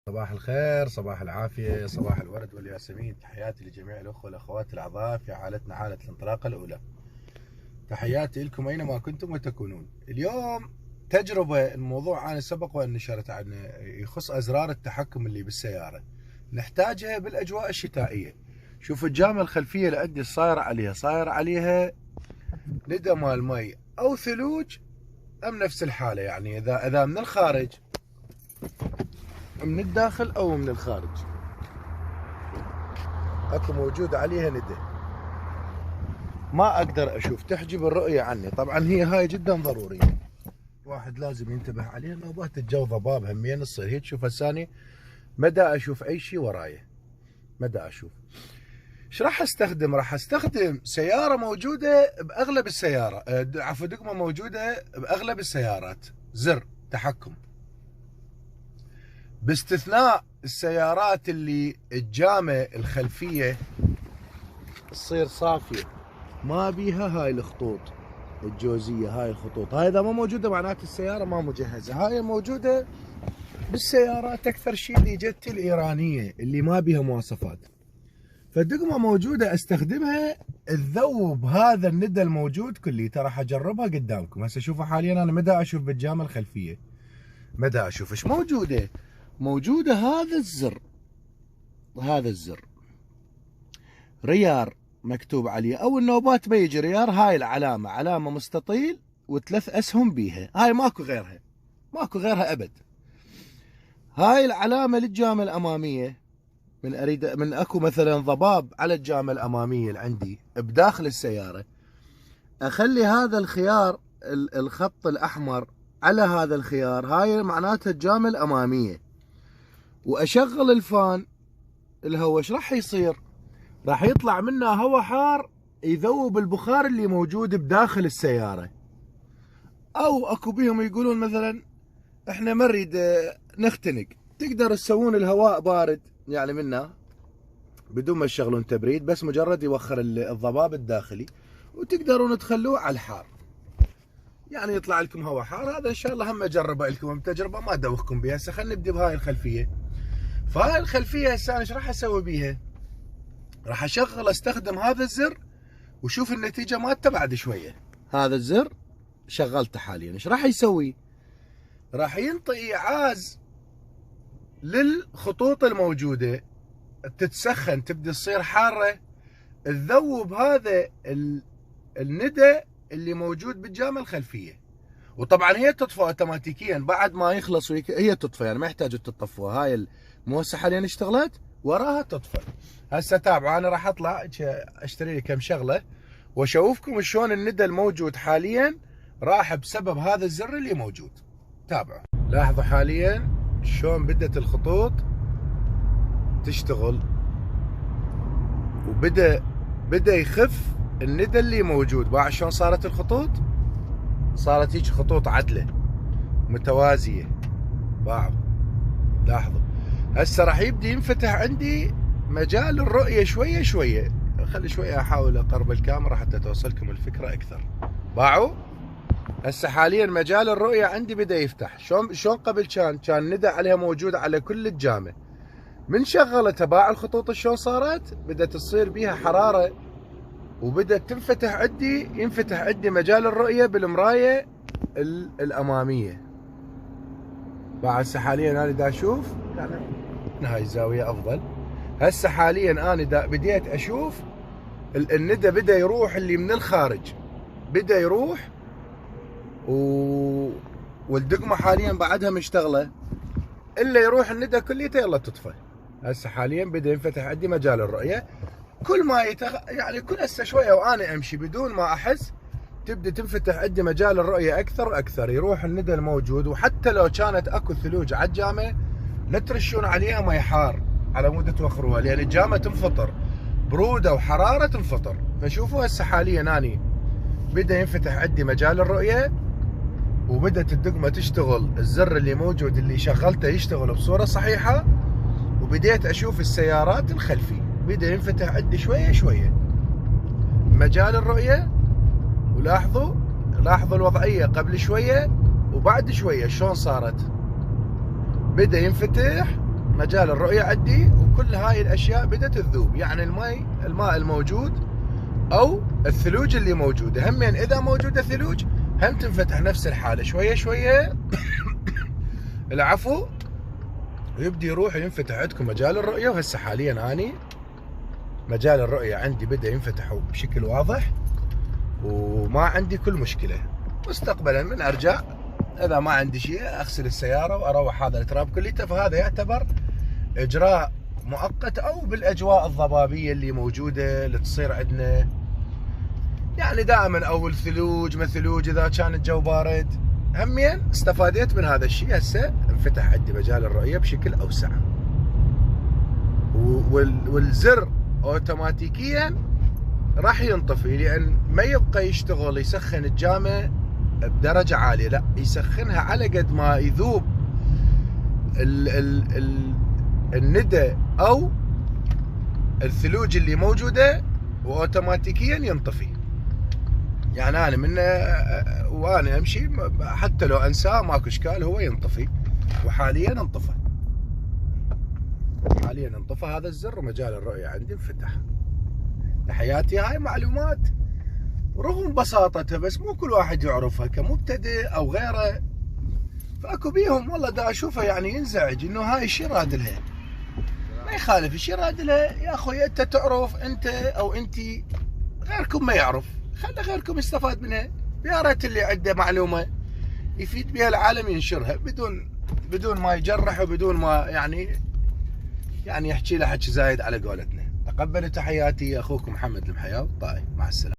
صباح الخير، صباح العافية، صباح الورد والياسمين. تحياتي لجميع الأخوة والأخوات الأعضاء في عائلتنا، عائلة الانطلاقة الأولى. تحياتي لكم أينما كنتم وتكونون. اليوم تجربة، الموضوع أنا سبق وأن نشرت عنه، يخص أزرار التحكم اللي بالسيارة نحتاجها بالأجواء الشتائية. شوف الجامة الخلفية اللي عندي صاير عليها ندى مال مي أو ثلوج أم نفس الحالة، يعني إذا من الخارج، من الداخل أو من الخارج، اكو موجود عليها ندى، ما اقدر اشوف، تحجب الرؤية عني. طبعا هي هاي جدا ضرورية، واحد لازم ينتبه عليها. نوبات الجو ضباب همين تصير، هي تشوف هساني مدى اشوف اي شيء وراي، مدى اشوف. ايش راح استخدم؟ راح استخدم سيارة موجودة باغلب السيارة، عفوا دقمة موجودة باغلب السيارات، زر تحكم، باستثناء السيارات اللي الجامة الخلفية تصير صافية، ما بيها هاي الخطوط الجوزية. هاي الخطوط هاي اذا ما موجودة معناته السيارة ما مجهزة. هاي موجودة بالسيارات اكثر شيء اللي جت الايرانية اللي ما بيها مواصفات. فالدقمة موجودة استخدمها تذوب هذا الندى الموجود كلي. ترى حجربها قدامكم هسه. شوفوا حاليا انا مدى اشوف بالجامة الخلفية، مدى اشوف ايش موجودة. موجودة هذا الزر، هذا الزر ريار مكتوب عليه، او النوبات ما يجي ريار. هاي العلامة علامة مستطيل وثلاث اسهم بيها، هاي ماكو غيرها، ماكو غيرها ابد. هاي العلامة للجامة الامامية. من اكو مثلا ضباب على الجامة الامامية اللي عندي بداخل السيارة، اخلي هذا الخيار الخط الاحمر على هذا الخيار، هاي معناتها الجامة الامامية. واشغل الفان الهواء، ايش راح يصير؟ راح يطلع منه هواء حار يذوب البخار اللي موجود بداخل السيارة. او اكو بيهم يقولون مثلا احنا ما نريد نختنق، تقدر تسوون الهواء بارد يعني منه بدون ما تشغلون تبريد، بس مجرد يوخر الضباب الداخلي، وتقدرون تخلوه على الحار، يعني يطلع لكم هواء حار. هذا ان شاء الله هم اجربه لكم تجربة ما ادوخكم بها. هسه خلينا نبدي بهاي الخلفية. فهاي الخلفية هسه انا ايش راح اسوي بيها؟ راح اشغل استخدم هذا الزر وشوف النتيجة مالته بعد شوية. هذا الزر شغلته حاليا، ايش راح يسوي؟ راح ينطي ايعاز للخطوط الموجودة، تتسخن، تبدي تصير حارة، تذوب هذا الندى اللي موجود بالجامة الخلفية. وطبعا هي تطفى اوتوماتيكيا بعد ما يخلص، هي تطفى يعني ما يحتاج تطفوها. هاي الموسحة حاليا اشتغلت وراها تطفى. هسه تابعوا، انا راح اطلع اشتري لي كم شغله واشوفكم شلون الندى الموجود حاليا راح بسبب هذا الزر اللي موجود. تابعوا، لاحظوا حاليا شلون بدت الخطوط تشتغل، وبدا يخف الندى اللي موجود. باع شلون صارت الخطوط؟ صارت هيك خطوط عدله متوازيه. باعوا، لاحظوا. هسه راح يبدي ينفتح عندي مجال الرؤيه شويه شويه. خلي شويه احاول اقرب الكاميرا حتى توصلكم الفكره اكثر. باعوا. هسه حاليا مجال الرؤيه عندي بدا يفتح. شلون قبل كان ندى عليها موجود على كل الجامه، من شغلتها باع الخطوط شلون صارت؟ بدات تصير بيها حراره، وبدات ينفتح عندي مجال الرؤيه بالمرايه الاماميه. هسه حاليا انا دا اشوف، يعني من هاي الزاويه افضل. هسه حاليا انا بديت اشوف الندى بدا يروح، اللي من الخارج بدا يروح، والدقمه حاليا بعدها مشتغله، الا يروح الندى كليته يلا تطفى. هسه حاليا بدا ينفتح عندي مجال الرؤيه. كل ما يعني كل هسه شويه وانا امشي بدون ما احس تبدا تنفتح عندي مجال الرؤيه اكثر واكثر، يروح الندى الموجود. وحتى لو كانت اكو ثلوج على الجامه لا ترشون عليها مي حار على مود توخروها، لان الجامه تنفطر، بروده وحراره تنفطر. فشوفوا هسه حاليا اني بدا ينفتح عندي مجال الرؤيه، وبدت الدقمه تشتغل، الزر اللي موجود اللي شغلته يشتغل بصوره صحيحه، وبديت اشوف السيارات الخلفي بدا ينفتح عندي شويه شويه مجال الرؤيه. ولاحظوا الوضعيه قبل شويه وبعد شويه شلون صارت. بدا ينفتح مجال الرؤية عندي، وكل هاي الاشياء بدأت تذوب. يعني الماء الموجود او الثلوج اللي موجودة، همين اذا موجودة ثلوج هم تنفتح نفس الحالة شوية شوية العفو، ويبدي يروح ينفتح عندكم مجال الرؤية. وهسه حاليا اني مجال الرؤية عندي بدأ ينفتح بشكل واضح، وما عندي كل مشكلة. مستقبلا من ارجع اذا ما عندي شيء اغسل السيارة واروح هذا التراب كليته، فهذا يعتبر اجراء مؤقت، او بالاجواء الضبابية اللي موجودة اللي تصير عندنا. يعني دائما اول ثلوج ما ثلوج اذا كان الجو بارد. همين استفاديت من هذا الشيء، هسه انفتح عندي مجال الرؤية بشكل اوسع، والزر اوتوماتيكيا راح ينطفي، لان ما يبقى يشتغل يسخن الجامة بدرجة عالية، لا يسخنها على قد ما يذوب الندى او الثلوج اللي موجودة، واوتوماتيكيا ينطفي. يعني انا من وانا امشي حتى لو انساه ماكو اشكال، هو ينطفي. وحاليا انطفى، حاليا انطفى هذا الزر، ومجال الرؤية عندي انفتح. تحياتي. هاي معلومات رغم بساطتها بس مو كل واحد يعرفها كمبتدئ او غيره، فاكو بيهم والله دا اشوفه يعني ينزعج انه هاي الشيء راد لها. ما يخالف الشيء راد لها يا اخوي، انت تعرف انت او انتي، غيركم ما يعرف، خلي غيركم يستفاد منها. يا ريت اللي عنده معلومه يفيد بها العالم ينشرها بدون ما يجرح، وبدون ما يعني يحكي له حكي زايد على قولتنا. تقبلوا تحياتي، اخوكم محمد المحياوي الطائي، مع السلامه.